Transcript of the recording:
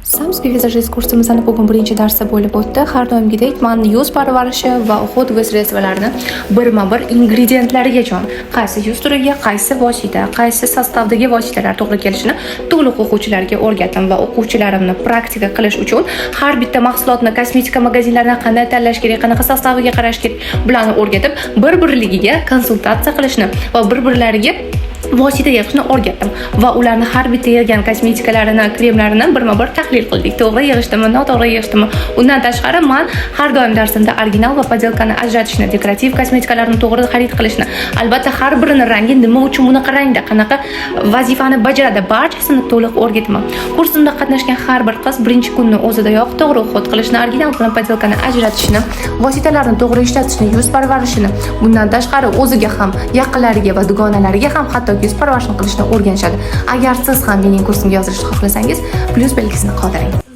Samskiy vizajist kursimizni bugun birinchi darsi bo'lib o'tdi. Har doimgidek men yuz parvarishi va hudvi sredstwalarini birma-bir ingredientlarigacha, qaysi yuz turiga, qaysi vosita, qaysi sostavdagi vositalar to'g'ri kelishini to'liq o'quvchilarga o'rgatdim va o'quvchilarimni praktika qilish uchun har bitta mahsulotni kosmetika magazinlaridan qanday tanlash kerak, qanaqa sostaviga qarash kerak bilan o'rgatib, bir-birligiga konsultatsiya qilishni va bir-birlariga vosita yig'ishni o'rgatdim va ularni har bitta yig'gan kosmetikalarini, kremlarini birma-bir tahlil qildik. To'g'ri yig'ishdimi, noto'g'ri yig'ishdimi? Undan tashqari men har doim darsimda original va podelkani ajratishni, dekorativ kosmetikalarni to'g'ri xarid qilishni, albatta har birini rangi nima uchun bunaqa rangda, qanaqa vazifani bajaradi, barchasini to'liq o'rgatman. Kursimda qatnashgan har bir qiz birinchi kunni o'zidayoq to'g'ri xod qilishni, original bilan podelkani ajratishni, vositalarni to'g'ri ishlatishni, yuz parvarishini, bundan tashqari o'ziga ham, yaqinlariga va dugonalariga ham hatto yuz parvarishini qilishni o'rganishadi. Agar siz ham mening kursimga yozilishni xohlasangiz, plyus belgisini qoldiring.